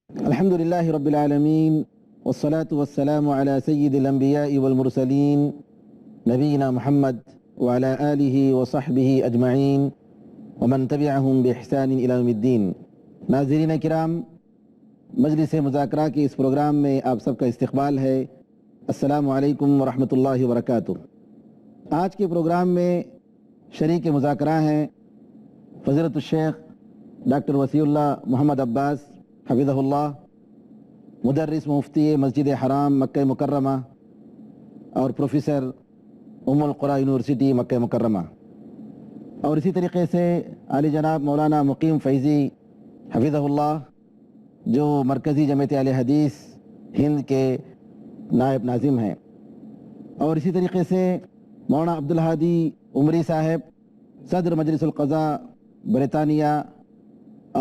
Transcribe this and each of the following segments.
الحمد لله رب العالمين والصلاة والسلام على سيد الأنبياء والمرسلين نبينا محمد وعلى آله وصحبه أجمعين ومن تبعهم بإحسان إلى يوم الدين. ناظرین کرام، مجلس مذاکرہ کے اس پروگرام میں آپ سب کا استقبال ہے. السلام علیکم ورحمۃ اللہ وبرکاتہ. آج کے پروگرام میں شریک مذاکرہ ہیں فضیلت الشیخ ڈاکٹر وسیع اللہ محمد عباس حفظہ اللہ، مدرس مفتی مسجد حرام مکہ مکرمہ اور پروفیسر ام القریٰ یونیورسٹی مکہ مکرمہ، اور اسی طریقے سے عالی جناب مولانا مقیم فیضی حفظہ اللہ جو مرکزی جمعیت اہل حدیث ہند کے نائب ناظم ہیں، اور اسی طریقے سے مولانا عبدالہادی عمری صاحب صدر مجلس القضاء برطانیہ،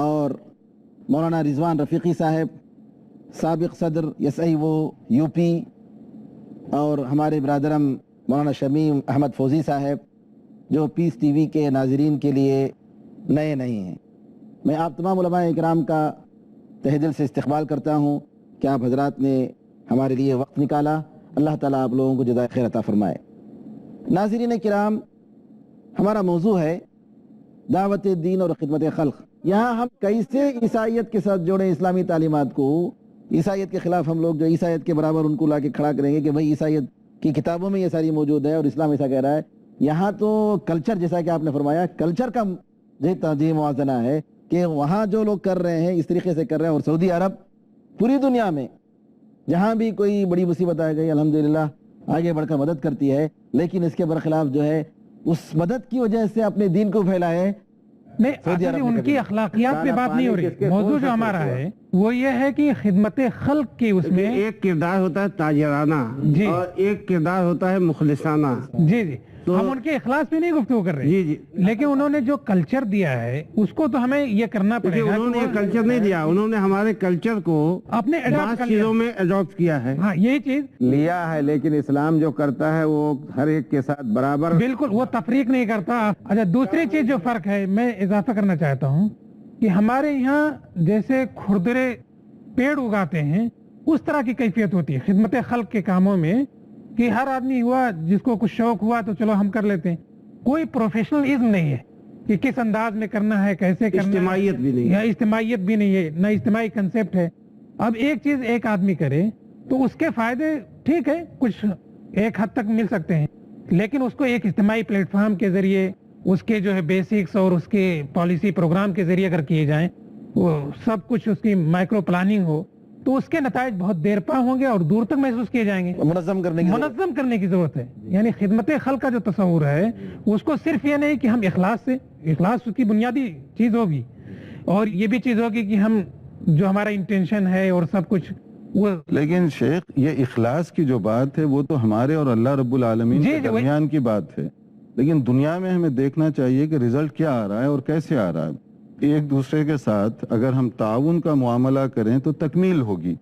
اور مولانا رضوان رفیقی صاحب سابق صدر S I O U P, اور ہمارے برادرم مولانا شمیم احمد فوزی صاحب جو پیس ٹی وی کے ناظرین کے لیے نئے نہیں ہیں. میں آپ تمام علماء اکرام کا تہہ دل سے استقبال کرتا ہوں کہ آپ حضرات نے ہمارے لیے وقت نکالا. اللہ تعالیٰ آپ لوگوں کو جزائے خیر عطا فرمائے. ناظرین کرام، ہمارا موضوع ہے دعوت دین اور خدمت خلق. یہاں ہم کیسے عیسائیت کے ساتھ جوڑیں اسلامی تعلیمات کو. عیسائیت کے خلاف ہم لوگ جو عیسائیت کے برابر ان کو لا کے کھڑا کریں گے کہ بھئی عیسائیت کی کتابوں میں یہ ساری موجود ہے اور اسلام ایسا کہہ رہا ہے. یہاں تو کلچر، جیسا کہ آپ نے فرمایا، کلچر کا جی موازنہ ہے کہ وہاں جو لوگ کر رہے ہیں اس طریقے سے کر رہے ہیں، اور سعودی عرب پوری دنیا میں جہاں بھی کوئی بڑی مصیبت آ گئی الحمدللہ آگے بڑھ کر مدد کرتی ہے، لیکن اس کے برخلاف جو ہے اس مدد کی وجہ سے اپنے دین کو پھیلائے. نہیں، ان کی اخلاقیات پہ بات نہیں ہو رہی. موضوع جو ہمارا ہے وہ یہ ہے کہ خدمت خلق کے اس میں ایک کردار ہوتا ہے تاجرانہ اور ایک کردار ہوتا ہے مخلصانہ. جی ہم ان کے اخلاص پہ نہیں گفتگو کر رہے ہیں، لیکن انہوں نے جو کلچر دیا ہے اس کو تو ہمیں یہ کرنا پڑے گا. انہوں نے کلچر نہیں دیا، انہوں نے ہمارے کلچر کو اپنے چیزوں میں اڈاپٹ کیا ہے. ہاں، یہی چیز لیا ہے، لیکن اسلام جو کرتا ہے وہ ہر ایک کے ساتھ برابر، بالکل وہ تفریق نہیں کرتا. اچھا، دوسری چیز جو فرق ہے میں اضافہ کرنا چاہتا ہوں کہ ہمارے یہاں جیسے کھردرے پیڑ اگاتے ہیں اس طرح کی کیفیت ہوتی ہے خدمت خلق کے کاموں میں، کہ ہر آدمی ہوا جس کو کچھ شوق ہوا تو چلو ہم کر لیتے ہیں. کوئی پروفیشنلزم نہیں ہے کہ کس انداز میں کرنا ہے، کیسے کرنا ہے. اجتماعیت بھی نہیں، یا اجتماعیت بھی نہیں ہے، نہ اجتماعی کنسیپٹ ہے. اب ایک چیز ایک آدمی کرے تو اس کے فائدے ٹھیک ہے کچھ ایک حد تک مل سکتے ہیں، لیکن اس کو ایک اجتماعی پلیٹ فارم کے ذریعے اس کے جو ہے بیسکس اور اس کے پالیسی پروگرام کے ذریعے اگر کیے جائیں، وہ سب کچھ اس کی مائکرو پلاننگ ہو، تو اس کے نتائج بہت دیر پا ہوں گے اور دور تک محسوس کیے جائیں گے. منظم کرنے کی ضرورت ہے. یعنی خدمت خلق کا جو تصور ہے اس کو صرف یہ نہیں کہ ہم اخلاص اس کی بنیادی چیز ہوگی، اور یہ بھی چیز ہوگی کہ ہم جو ہمارا انٹینشن ہے اور سب کچھ وہ. لیکن شیخ، یہ اخلاص کی جو بات ہے وہ تو ہمارے اور اللہ رب العالمین کے درمیان کی بات ہے، لیکن دنیا میں ہمیں دیکھنا چاہیے کہ رزلٹ کیا آ رہا ہے اور کیسے آ رہا ہے. ایک دوسرے کے ساتھ اگر ہم تعاون کا معاملہ کریں تو تکمیل ہوگی.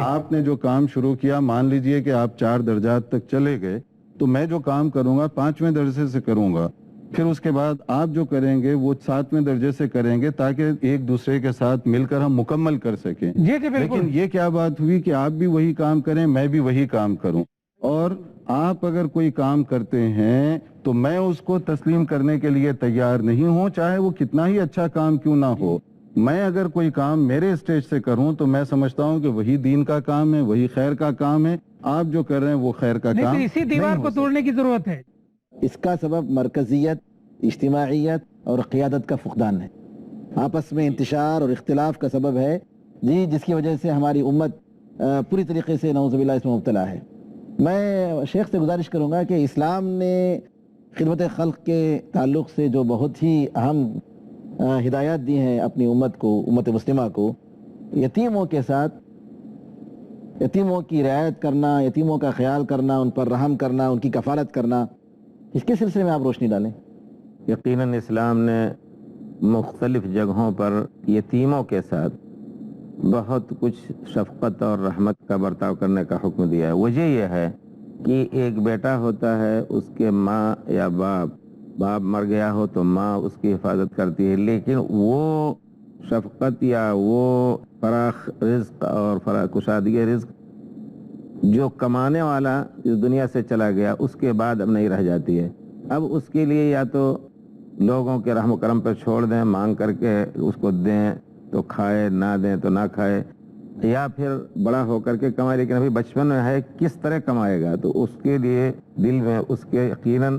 آپ نے جو کام شروع کیا، مان لیجئے کہ آپ 4 درجات تک چلے گئے، تو میں جو کام کروں گا 5ویں درجے سے کروں گا، پھر اس کے بعد آپ جو کریں گے وہ 7ویں درجے سے کریں گے، تاکہ ایک دوسرے کے ساتھ مل کر ہم مکمل کر سکیں. لیکن یہ کیا بات ہوئی کہ آپ بھی وہی کام کریں، میں بھی وہی کام کروں، اور آپ اگر کوئی کام کرتے ہیں تو میں اس کو تسلیم کرنے کے لیے تیار نہیں ہوں، چاہے وہ کتنا ہی اچھا کام کیوں نہ ہو. میں اگر کوئی کام میرے اسٹیج سے کروں تو میں سمجھتا ہوں کہ وہی دین کا کام ہے، وہی خیر کا کام ہے. آپ جو کر رہے ہیں وہ خیر کا کام. اسی دیوار کو توڑنے کی ضرورت ہے. اس کا سبب مرکزیت، اجتماعیت اور قیادت کا فقدان ہے. آپس میں انتشار اور اختلاف کا سبب ہے جس کی وجہ سے ہماری امت پوری طریقے سے نعوذ باللہ اس میں مبتلا ہے. میں شیخ سے گزارش کروں گا کہ اسلام نے خدمت خلق کے تعلق سے جو بہت ہی اہم ہدایات دی ہیں اپنی امت کو، امت مسلمہ کو، یتیموں کے ساتھ یتیموں کی رعایت کرنا، یتیموں کا خیال کرنا، ان پر رحم کرنا، ان کی کفالت کرنا، اس کے سلسلے میں آپ روشنی ڈالیں. یقیناً اسلام نے مختلف جگہوں پر یتیموں کے ساتھ بہت کچھ شفقت اور رحمت کا برتاؤ کرنے کا حکم دیا ہے. وجہ یہ ہے کہ ایک بیٹا ہوتا ہے، اس کے ماں یا باپ مر گیا ہو تو ماں اس کی حفاظت کرتی ہے، لیکن وہ شفقت یا وہ فراخ رزق اور کشادگی رزق جو کمانے والا اس دنیا سے چلا گیا اس کے بعد اب نہیں رہ جاتی ہے. اب اس کے لیے یا تو لوگوں کے رحم و کرم پر چھوڑ دیں, مانگ کر کے اس کو دیں تو کھائے, نہ دیں تو نہ کھائے, یا پھر بڑا ہو کر کے کمائے. لیکن ابھی بچپن میں ہے, کس طرح کمائے گا؟ تو اس کے لیے دل میں اس کے یقیناً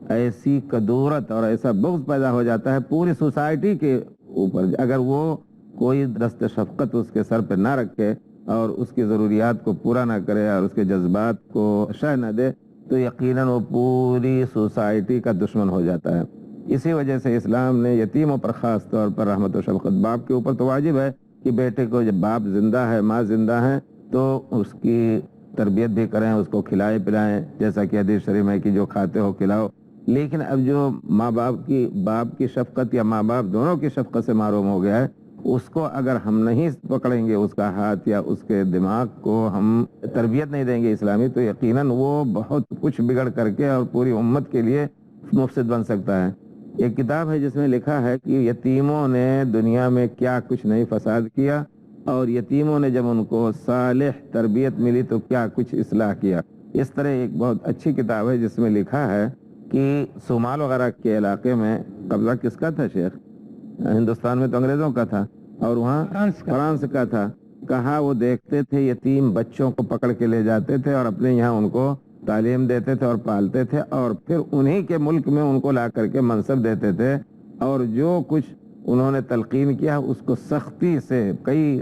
ایسی کدورت اور ایسا بغض پیدا ہو جاتا ہے پوری سوسائٹی کے اوپر. اگر وہ کوئی دست شفقت اس کے سر پہ نہ رکھے اور اس کی ضروریات کو پورا نہ کرے اور اس کے جذبات کو شہ نہ دے تو یقیناً وہ پوری سوسائٹی کا دشمن ہو جاتا ہے. اسی وجہ سے اسلام نے یتیموں پر خاص طور پر رحمت و شفقت. باپ کے اوپر تو واجب ہے کہ بیٹے کو جب باپ زندہ ہے, ماں زندہ ہے, تو اس کی تربیت بھی کریں, اس کو کھلائے پلائیں, جیسا کہ حدیث شریف میں کہ جو کھاتے ہو کھلاؤ. لیکن اب جو ماں باپ کی شفقت یا ماں باپ دونوں کی شفقت سے محروم ہو گیا ہے, اس کو اگر ہم نہیں پکڑیں گے, اس کا ہاتھ یا اس کے دماغ کو ہم تربیت نہیں دیں گے اسلامی, تو یقیناً وہ بہت کچھ بگڑ کر کے اور پوری امت کے لیے مفسد بن سکتا ہے. ایک کتاب ہے جس میں لکھا ہے کہ یتیموں نے دنیا میں کیا کچھ نہیں فساد کیا, اور یتیموں نے جب ان کو صالح تربیت ملی تو کیا کچھ اصلاح کیا. اس طرح ایک بہت اچھی کتاب ہے جس میں لکھا ہے کہ صومال وغیرہ کے علاقے میں قبضہ کس کا تھا شیخ؟ ہندوستان میں تو انگریزوں کا تھا اور وہاں فرانس کا تھا. کہا وہ دیکھتے تھے یتیم بچوں کو پکڑ کے لے جاتے تھے اور اپنے یہاں ان کو تعلیم دیتے تھے اور پالتے تھے, اور پھر انہی کے ملک میں ان کو لا کر کے منصب دیتے تھے, اور جو کچھ انہوں نے تلقین کیا اس کو سختی سے, کئی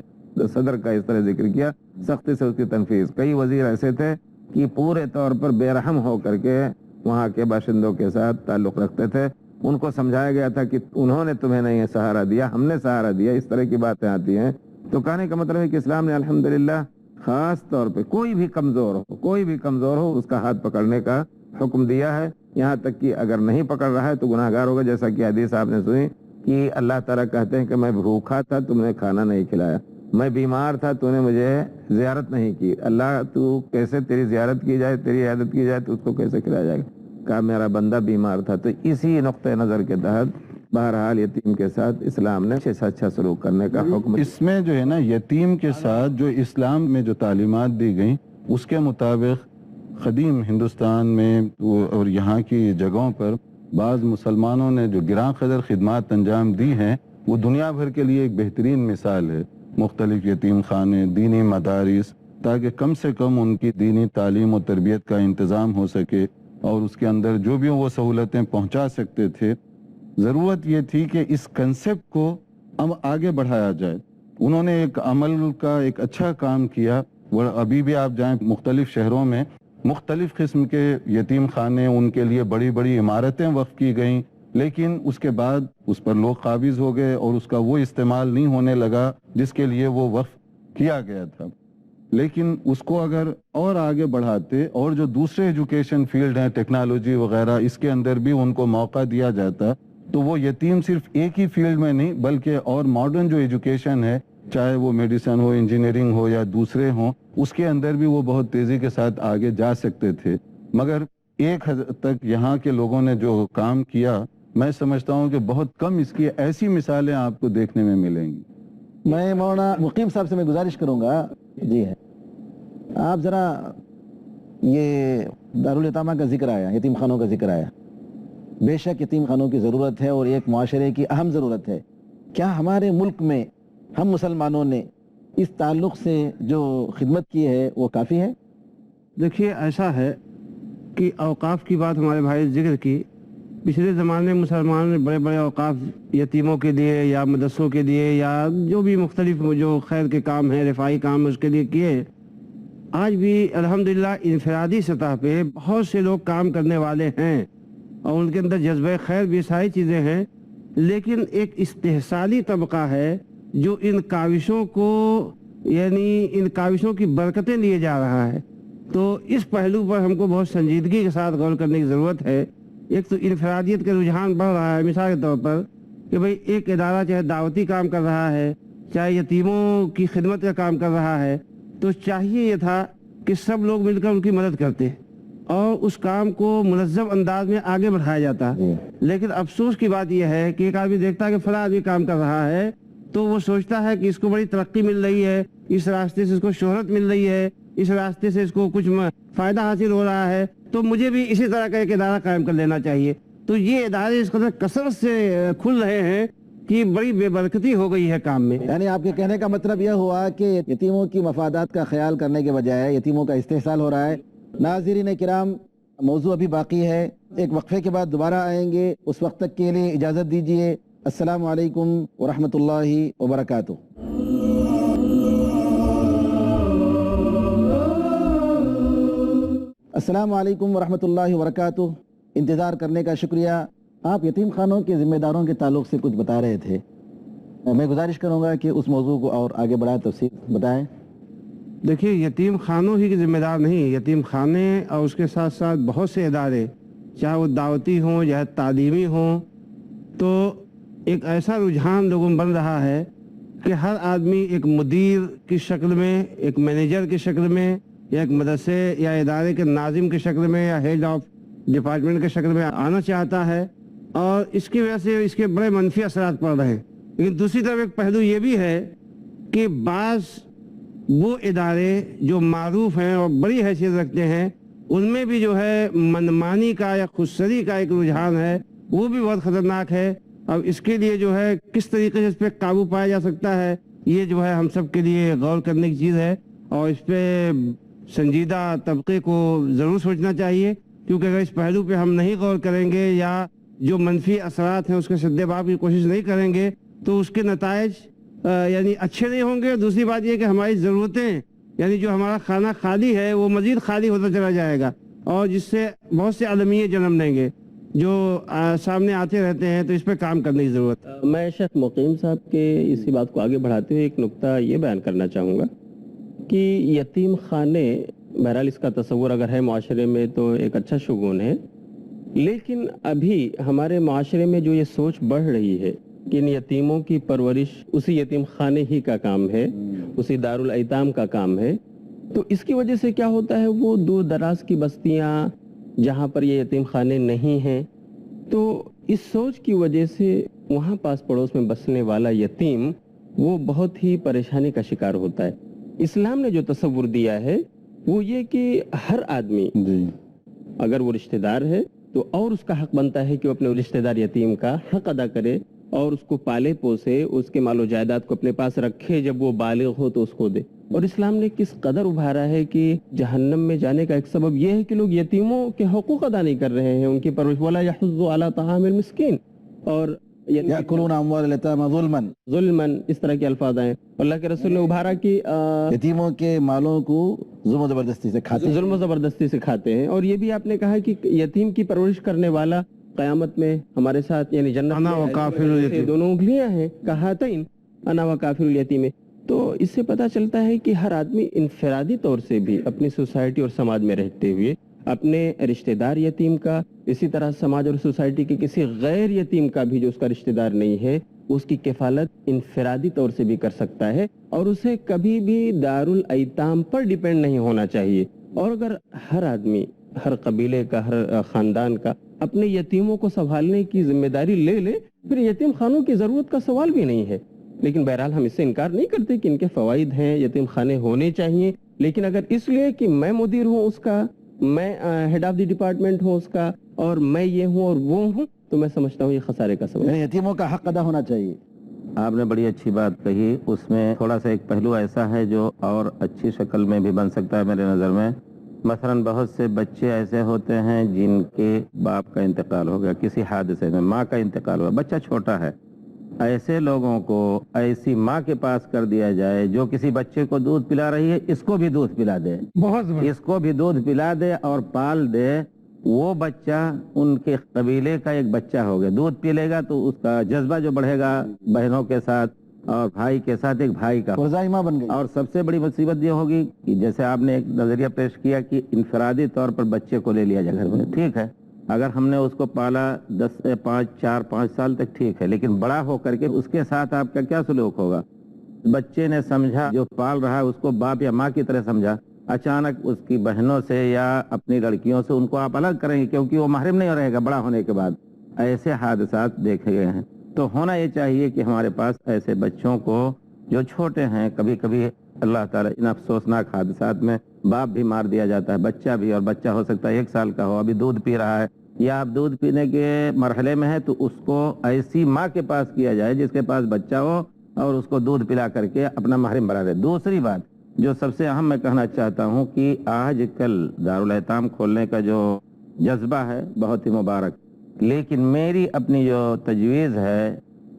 صدر کا اس طرح ذکر کیا, سختی سے اس کی تنفیذ. کئی وزیر ایسے تھے کہ پورے طور پر بے رحم ہو کر کے وہاں کے باشندوں کے ساتھ تعلق رکھتے تھے. ان کو سمجھایا گیا تھا کہ انہوں نے تمہیں نہیں سہارا دیا, ہم نے سہارا دیا. اس طرح کی باتیں آتی ہیں. تو کہنے کا مطلب ہے کہ اسلام نے الحمدللہ خاص طور پہ کوئی بھی کمزور ہو اس کا ہاتھ پکڑنے کا حکم دیا ہے. یہاں تک کہ اگر نہیں پکڑ رہا ہے تو گناہ گار ہوگا, جیسا کہ حدیث آپ نے سنی کہ اللہ تعالیٰ کہتے ہیں کہ میں بھوکا تھا, تم نے کھانا نہیں کھلایا, میں بیمار تھا, تو نے مجھے زیارت نہیں کی. اللہ تو کیسے تیری زیارت کی جائے, تیری عیادت کی جائے تو اس کو کیسے کھلایا جائے گا؟ کہا میرا بندہ بیمار تھا. تو اسی نقطۂ نظر کے تحت بہرحال یتیم کے ساتھ اسلام نے اچھا سلوک کرنے کا حکم. اس میں جو ہے نا یتیم کے ساتھ جو اسلام میں جو تعلیمات دی گئیں اس کے مطابق قدیم ہندوستان میں اور یہاں کی جگہوں پر بعض مسلمانوں نے جو گراں قدر خدمات انجام دی ہیں وہ دنیا بھر کے لیے ایک بہترین مثال ہے. مختلف یتیم خانے, دینی مدارس, تاکہ کم سے کم ان کی دینی تعلیم و تربیت کا انتظام ہو سکے اور اس کے اندر جو بھی وہ سہولتیں پہنچا سکتے تھے. ضرورت یہ تھی کہ اس کنسپٹ کو اب آگے بڑھایا جائے. انہوں نے ایک عمل کا ایک اچھا کام کیا. ابھی بھی آپ جائیں مختلف شہروں میں مختلف قسم کے یتیم خانے, ان کے لیے بڑی بڑی عمارتیں وقف کی گئیں, لیکن اس کے بعد اس پر لوگ قابض ہو گئے اور اس کا وہ استعمال نہیں ہونے لگا جس کے لیے وہ وقف کیا گیا تھا. لیکن اس کو اگر اور آگے بڑھاتے اور جو دوسرے ایجوکیشن فیلڈ ہیں, ٹیکنالوجی وغیرہ, اس کے اندر بھی ان کو موقع دیا جاتا تو وہ یتیم صرف ایک ہی فیلڈ میں نہیں بلکہ اور ماڈرن جو ایجوکیشن ہے, چاہے وہ میڈیسن ہو, انجینئرنگ ہو یا دوسرے ہوں, اس کے اندر بھی وہ بہت تیزی کے ساتھ آگے جا سکتے تھے. مگر ایک حد تک یہاں کے لوگوں نے جو کام کیا, میں سمجھتا ہوں کہ بہت کم اس کی ایسی مثالیں آپ کو دیکھنے میں ملیں گی. میں مولانا مقیم صاحب سے میں گزارش کروں گا, جی ہے, آپ ذرا یہ دارالیتامہ کا ذکر آیا, یتیم خانوں کا ذکر آیا. بے شک یتیم خانوں کی ضرورت ہے اور ایک معاشرے کی اہم ضرورت ہے. کیا ہمارے ملک میں ہم مسلمانوں نے اس تعلق سے جو خدمت کی ہے وہ کافی ہے؟ دیکھیے ایسا ہے کہ اوقاف کی بات ہمارے بھائی ذکر کی. پچھلے زمانے میں مسلمانوں نے بڑے بڑے اوقاف یتیموں کے لیے یا مدرسوں کے لیے یا جو بھی مختلف جو خیر کے کام ہیں, رفاہی کام اس کے لیے کیے. آج بھی الحمدللہ انفرادی سطح پہ بہت سے لوگ کام کرنے والے ہیں اور ان کے اندر جذبہ خیر بھی ساری چیزیں ہیں, لیکن ایک استحصالی طبقہ ہے جو ان کاوشوں کو یعنی ان کاوشوں کی برکتیں لیے جا رہا ہے. تو اس پہلو پر ہم کو بہت سنجیدگی کے ساتھ غور کرنے کی ضرورت ہے. ایک تو انفرادیت کا رجحان بڑھ رہا ہے, مثال کے طور پر کہ بھئی ایک ادارہ چاہے دعوتی کام کر رہا ہے, چاہے یتیموں کی خدمت کا کام کر رہا ہے, تو چاہیے یہ تھا کہ سب لوگ مل کر ان کی مدد کرتے اور اس کام کو منظم انداز میں آگے بڑھایا جاتا. لیکن افسوس کی بات یہ ہے کہ ایک آدمی دیکھتا ہے کہ فلاں آدمی کام کر رہا ہے تو وہ سوچتا ہے کہ اس کو بڑی ترقی مل رہی ہے، اس راستے سے اس کو شہرت مل رہی ہے، اس راستے سے اس کو کچھ فائدہ حاصل ہو رہا ہے، تو مجھے بھی اسی طرح کا ایک ادارہ قائم کر لینا چاہیے. تو یہ ادارے اس قدر کثرت سے کھل رہے ہیں کہ بڑی بے برکتی ہو گئی ہے کام میں. یعنی آپ کے کہنے کا مطلب یہ ہوا کہ یتیموں کی مفادات کا خیال کرنے کے بجائے یتیموں کا استحصال ہو رہا ہے. ناظرین کرام، موضوع ابھی باقی ہے، ایک وقفے کے بعد دوبارہ آئیں گے. اس وقت تک کے لیے اجازت دیجیے. السلام علیکم ورحمۃ اللہ وبرکاتہ. السلام علیکم ورحمۃ اللہ وبرکاتہ. انتظار کرنے کا شکریہ. آپ یتیم خانوں کے ذمہ داروں کے تعلق سے کچھ بتا رہے تھے. میں گزارش کروں گا کہ اس موضوع کو اور آگے بڑھائیں، تفصیل بتائیں. دیکھیے، یتیم خانوں ہی کے ذمہ دار نہیں، یتیم خانے اور اس کے ساتھ ساتھ بہت سے ادارے، چاہے وہ دعوتی ہوں چاہے تعلیمی ہوں، تو ایک ایسا رجحان لوگوں میں بن رہا ہے کہ ہر آدمی ایک مدیر کی شکل میں، ایک مینیجر کی شکل میں، یا ایک مدرسے یا ادارے کے ناظم کی شکل میں یا ہیڈ آف ڈپارٹمنٹ کی شکل میں آنا چاہتا ہے، اور اس کی وجہ سے اس کے بڑے منفی اثرات پڑ رہے ہیں. لیکن دوسری طرف ایک پہلو یہ بھی ہے کہ بعض وہ ادارے جو معروف ہیں اور بڑی حیثیت رکھتے ہیں، ان میں بھی جو ہے منمانی کا یا خودسری کا ایک رجحان ہے، وہ بھی بہت خطرناک ہے. اب اس کے لیے جو ہے کس طریقے سے اس پہ قابو پایا جا سکتا ہے، یہ جو ہے ہم سب کے لیے غور کرنے کی چیز ہے، اور اس پہ سنجیدہ طبقے کو ضرور سوچنا چاہیے. کیونکہ اگر اس پہلو پہ ہم نہیں غور کریں گے یا جو منفی اثرات ہیں اس کے سدباب کی کوشش نہیں کریں گے، تو اس کے نتائج یعنی اچھے نہیں ہوں گے. دوسری بات یہ کہ ہماری ضرورتیں، یعنی جو ہمارا کھانا خالی ہے، وہ مزید خالی ہوتا چلا جائے گا، اور جس سے بہت سے المیے جنم لیں گے جو سامنے آتے رہتے ہیں. تو اس پہ کام کرنے کی ضرورت ہے. میں شیخ مقیم صاحب کے اسی بات کو آگے بڑھاتے ہوئے ایک نقطہ یہ بیان کرنا چاہوں گا کہ یتیم خانے، بہرحال اس کا تصور اگر ہے معاشرے میں تو ایک اچھا شگون ہے، لیکن ابھی ہمارے معاشرے میں جو یہ سوچ بڑھ رہی ہے کہ ان یتیموں کی پرورش اسی یتیم خانے ہی کا کام ہے، اسی دارالایتام کا کام ہے، تو اس کی وجہ سے کیا ہوتا ہے، وہ دور دراز کی بستیاں جہاں پر یہ یتیم خانے نہیں ہیں، تو اس سوچ کی وجہ سے وہاں پاس پڑوس میں بسنے والا یتیم وہ بہت ہی پریشانی کا شکار ہوتا ہے. اسلام نے جو تصور دیا ہے وہ یہ کہ ہر آدمی اگر وہ رشتہ دار ہے تو اور اس کا حق بنتا ہے کہ وہ اپنے رشتہ دار یتیم کا حق ادا کرے اور اس کو پالے پوسے، اس کے مال و جائیداد کو اپنے پاس رکھے، جب وہ بالغ ہو تو اس کو دے. اور اسلام نے کس قدر ابھارا ہے کہ جہنم میں جانے کا ایک سبب یہ ہے کہ لوگ یتیموں کے حقوق ادا نہیں کر رہے ہیں، ان کی پرورش. ولا یحض علی طعام المسکین، اور یأکلون اموال الیتامی ظلما، اس طرح کے الفاظ ہیں. اللہ کے رسول نے ابھارا کہ یتیموں کے مالوں کو ظلم و زبردستی سے کھاتے ہیں، ظلم و زبردستی سے کھاتے ہیں. اور یہ بھی آپ نے کہا کہ یتیم کی پرورش کرنے والا قیامت میں ہمارے ساتھ، یعنی جنت انا و کافر الیتیم، دونوں انگلیاں ہیں، کہاتین انا و کافر الیتیم. تو اس سے پتہ چلتا ہے کہ ہر آدمی انفرادی طور سے بھی اپنی سوسائٹی اور سماج میں رہتے ہوئے اپنے رشتہ دار یتیم کا، اسی طرح سماج اور سوسائٹی کے کسی غیر یتیم کا بھی جو اس کا رشتہ دار نہیں ہے، اس کی کفالت انفرادی طور سے بھی کر سکتا ہے، اور اسے کبھی بھی دارالایتام پر ڈیپینڈ نہیں ہونا چاہیے. اور اگر ہر آدمی، ہر قبیلے کا، ہر خاندان کا اپنے یتیموں کو سنبھالنے کی ذمہ داری لے لے، پھر یتیم خانوں کی ضرورت کا سوال بھی نہیں ہے. لیکن بہرحال ہم اس سے انکار نہیں کرتے کہ ان کے فوائد ہیں، یتیم خانے ہونے چاہیے. لیکن اگر اس لیے کہ میں مدیر ہوں اس کا، میں ہیڈ آف دی ڈپارٹمنٹ ہوں اس کا، اور میں یہ ہوں اور وہ ہوں، تو میں سمجھتا ہوں یہ خسارے کا سبب ہے. یعنی یتیموں کا حق ادا ہونا چاہیے. آپ نے بڑی اچھی بات کہی. اس میں تھوڑا سا ایک پہلو ایسا ہے جو اور اچھی شکل میں بھی بن سکتا ہے میرے نظر میں. مثلا بہت سے بچے ایسے ہوتے ہیں جن کے باپ کا انتقال ہو گیا کسی حادثے میں، ماں کا انتقال ہوا، بچہ چھوٹا ہے. ایسے لوگوں کو ایسی ماں کے پاس کر دیا جائے جو کسی بچے کو دودھ پلا رہی ہے، اس کو بھی دودھ پلا دے، اس کو بھی دودھ پلا دے اور پال دے. وہ بچہ ان کے قبیلے کا ایک بچہ ہو گیا، دودھ پی لے گا تو اس کا جذبہ جو بڑھے گا بہنوں کے ساتھ اور بھائی کے ساتھ، ایک بھائی کا ماں بن گئی. اور سب سے بڑی مصیبت یہ ہوگی کہ جیسے آپ نے ایک نظریہ پیش کیا کہ انفرادی طور پر بچے کو لے لیا جائے گھر میں. ٹھیک ہے، اگر ہم نے اس کو پالا 4-5 سال تک ٹھیک ہے، لیکن بڑا ہو کر کے اس کے ساتھ آپ کا کیا سلوک ہوگا؟ بچے نے سمجھا، جو پال رہا ہے اس کو باپ یا ماں کی طرح سمجھا، اچانک اس کی بہنوں سے یا اپنی لڑکیوں سے ان کو آپ الگ کریں گے کیونکہ وہ محرم نہیں رہے گا بڑا ہونے کے بعد. ایسے حادثات دیکھے گئے ہیں. تو ہونا یہ چاہیے کہ ہمارے پاس ایسے بچوں کو جو چھوٹے ہیں، کبھی کبھی اللہ تعالیٰ ان افسوسناک حادثات میں باپ بھی مار دیا جاتا ہے، بچہ بھی، اور بچہ ہو سکتا ہے 1 سال کا ہو، ابھی دودھ پی رہا ہے یا اب دودھ پینے کے مرحلے میں ہے، تو اس کو ایسی ماں کے پاس کیا جائے جس کے پاس بچہ ہو اور اس کو دودھ پلا کر کے اپنا محرم بنا دے۔ دوسری بات جو سب سے اہم میں کہنا چاہتا ہوں کہ آج کل دارالایتام کھولنے کا جو جذبہ ہے بہت ہی مبارک، لیکن میری اپنی جو تجویز ہے،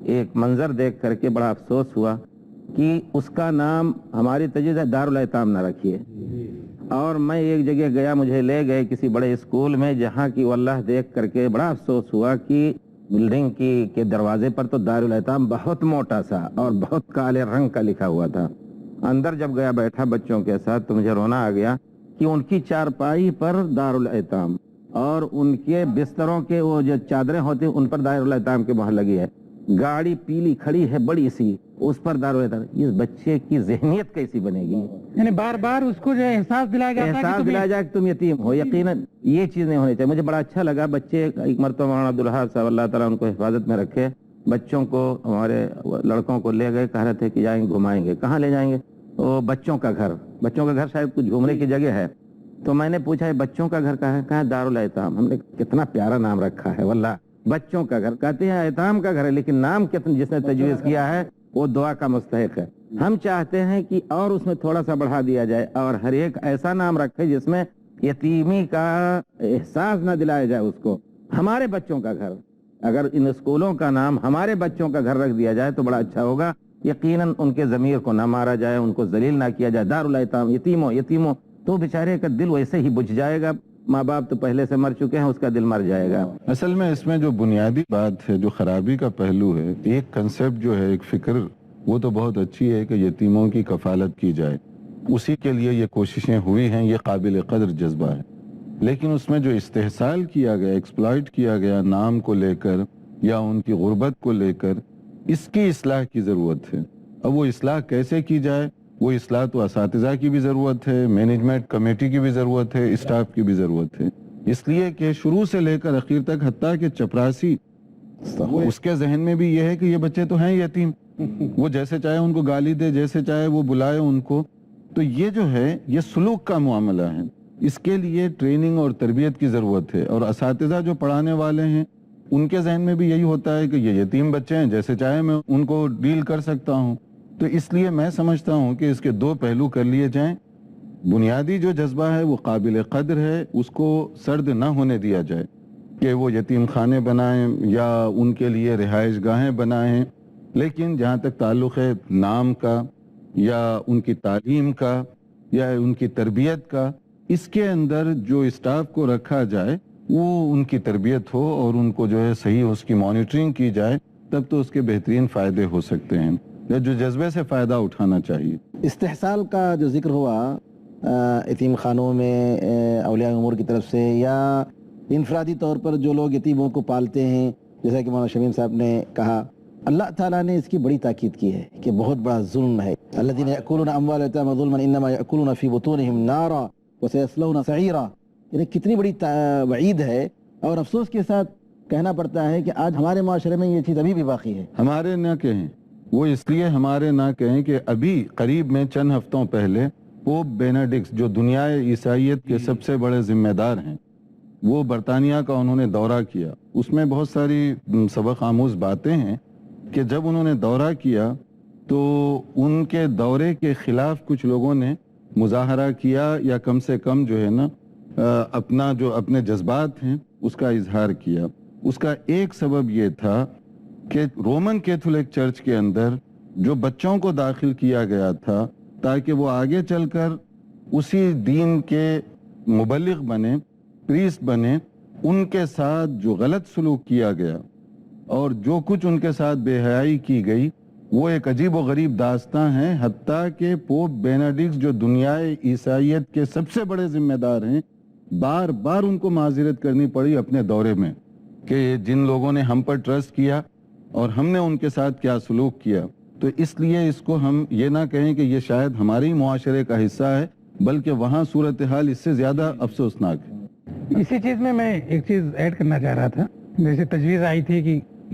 ایک منظر دیکھ کر کے بڑا افسوس ہوا کہ اس کا نام، ہماری تجویز ہے دارالایتام نہ رکھیے۔ اور میں ایک جگہ گیا، مجھے لے گئے کسی بڑے اسکول میں، جہاں کی واللہ دیکھ کر کے بڑا افسوس ہوا کہ بلڈنگ کے دروازے پر تو دارالایتام بہت موٹا سا اور بہت کالے رنگ کا لکھا ہوا تھا۔ اندر جب گیا بیٹھا بچوں کے ساتھ تو مجھے رونا آ گیا کہ ان کی چارپائی پر دارالایتام اور ان کے بستروں کے وہ جو چادریں ہوتی ہیں ان پر دارالایتام کی مہر لگی ہے، گاڑی پیلی کھڑی ہے بڑی سی، اس پر دارالایتام۔ اس بچے کی ذہنیت کیسی بنے گی؟ یعنی بار بار اس کو جو احساس دلایا جاتا ہے احساس دلایا جائے کہ تم یتیم ہو۔ یقیناً یہ چیز نہیں ہونی چاہیے۔ مجھے بڑا اچھا لگا، بچے ایک مرتبہ مولانا عبدالوہاب صاحب اللہ تعالیٰ ان کو حفاظت میں رکھے، بچوں کو، ہمارے لڑکوں کو لے گئے، کہہ رہے تھے کہ جائیں گھمائیں گے۔ کہاں لے جائیں گے؟ وہ بچوں کا گھر شاید کچھ گھومنے کی جگہ ہے۔ تو میں نے پوچھا یہ بچوں کا گھر کہاں ہے؟ کہا دارالایتام۔ ہم نے کتنا پیارا نام رکھا ہے واللہ، بچوں کا گھر۔ کہتے ہیں ایتام کا گھر ہے، لیکن نام کتنا جس نے تجویز کیا ہے وہ دعا کا مستحق ہے۔ ہم چاہتے ہیں کہ اور اس میں تھوڑا سا بڑھا دیا جائے اور ہر ایک ایسا نام رکھے جس میں یتیمی کا احساس نہ دلایا جائے اس کو۔ ہمارے بچوں کا گھر، اگر ان اسکولوں کا نام ہمارے بچوں کا گھر رکھ دیا جائے تو بڑا اچھا ہوگا۔ یقیناً ان کے ضمیر کو نہ مارا جائے، ان کو ذلیل نہ کیا جائے۔ دارالایتام، یتیموں تو بیچارے کا دل ویسے ہی بجھ جائے گا، ماں باپ تو پہلے سے مر چکے ہیں، اس کا دل مر جائے گا۔ اصل میں اس میں جو بنیادی بات ہے، جو خرابی کا پہلو ہے، ایک کنسپٹ جو ہے، ایک فکر، وہ تو بہت اچھی ہے کہ یتیموں کی کفالت کی جائے، اسی کے لیے یہ کوششیں ہوئی ہیں، یہ قابل قدر جذبہ ہے۔ لیکن اس میں جو استحصال کیا گیا، ایکسپلائٹ کیا گیا نام کو لے کر یا ان کی غربت کو لے کر، اس کی اصلاح کی ضرورت ہے۔ اب وہ اصلاح کیسے کی جائے؟ وہ اصلاح تو اساتذہ کی بھی ضرورت ہے، مینجمنٹ کمیٹی کی بھی ضرورت ہے، اسٹاف کی بھی ضرورت ہے، اس لیے کہ شروع سے لے کر اخیر تک، حتیٰ کہ چپراسی، اس کے ذہن میں بھی یہ ہے کہ یہ بچے تو ہیں یتیم، وہ جیسے چاہے ان کو گالی دے، جیسے چاہے وہ بلائے ان کو۔ تو یہ جو ہے یہ سلوک کا معاملہ ہے، اس کے لیے ٹریننگ اور تربیت کی ضرورت ہے۔ اور اساتذہ جو پڑھانے والے ہیں ان کے ذہن میں بھی یہی ہوتا ہے کہ یہ یتیم بچے ہیں، جیسے چاہے میں ان کو ڈیل کر سکتا ہوں۔ تو اس لیے میں سمجھتا ہوں کہ اس کے 2 پہلو کر لیے جائیں۔ بنیادی جو جذبہ ہے وہ قابل قدر ہے، اس کو سرد نہ ہونے دیا جائے کہ وہ یتیم خانے بنائیں یا ان کے لیے رہائش گاہیں بنائیں۔ لیکن جہاں تک تعلق ہے نام کا یا ان کی تعلیم کا یا ان کی تربیت کا، اس کے اندر جو اسٹاف کو رکھا جائے وہ ان کی تربیت ہو اور ان کو جو ہے صحیح اس کی مانیٹرنگ کی جائے، تب تو اس کے بہترین فائدے ہو سکتے ہیں، یا جو جذبے سے فائدہ اٹھانا چاہیے۔ استحصال کا جو ذکر ہوا یتیم خانوں میں اولیاء امور کی طرف سے یا انفرادی طور پر جو لوگ یتیموں کو پالتے ہیں، جیسا کہ مولانا شمیم صاحب نے کہا، اللہ تعالیٰ نے اس کی بڑی تاکید کی ہے کہ بہت بڑا ظلم ہے۔ الذین یأکلون اموال الیتامی ظلما انما یأکلون فی بطونہم نارا وسیصلون سعیرا، یعنی کتنی بڑی وعید ہے، اور افسوس کے ساتھ کہنا پڑتا ہے کہ آج ہمارے معاشرے میں یہ چیز ابھی بھی باقی ہے۔ ہمارے نہ کہیں، وہ اس لیے ہمارے نہ کہیں کہ ابھی قریب میں چند ہفتوں پہلے پوپ بینیڈکٹ جو دنیا عیسائیت کے سب سے بڑے ذمہ دار ہیں، وہ برطانیہ کا انہوں نے دورہ کیا۔ اس میں بہت ساری سبق آموز باتیں ہیں کہ جب انہوں نے دورہ کیا تو ان کے دورے کے خلاف کچھ لوگوں نے مظاہرہ کیا، یا کم سے کم جو ہے نا اپنے جذبات ہیں اس کا اظہار کیا۔ اس کا ایک سبب یہ تھا کہ رومن کیتھولک چرچ کے اندر جو بچوں کو داخل کیا گیا تھا تاکہ وہ آگے چل کر اسی دین کے مبلغ بنے، پریسٹ بنے، ان کے ساتھ جو غلط سلوک کیا گیا اور جو کچھ ان کے ساتھ بے حیائی کی گئی، وہ ایک عجیب و غریب داستاں ہیں۔ حتیٰ کہ پوپ بینیڈکٹ جو دنیا عیسائیت کے سب سے بڑے ذمہ دار ہیں، بار بار ان کو معذرت کرنی پڑی اپنے دورے میں کہ جن لوگوں نے ہم پر ٹرسٹ کیا اور ہم نے ان کے ساتھ کیا سلوک کیا۔ تو اس لیے اس کو ہم یہ نہ کہیں کہ یہ شاید ہمارے ہی معاشرے کا حصہ ہے، بلکہ وہاں صورتحال اس سے زیادہ افسوسناک ہے۔ اسی چیز میں ایک چیز ایڈ کرنا چاہ رہا تھا، جیسے تجویز آئی تھی کہ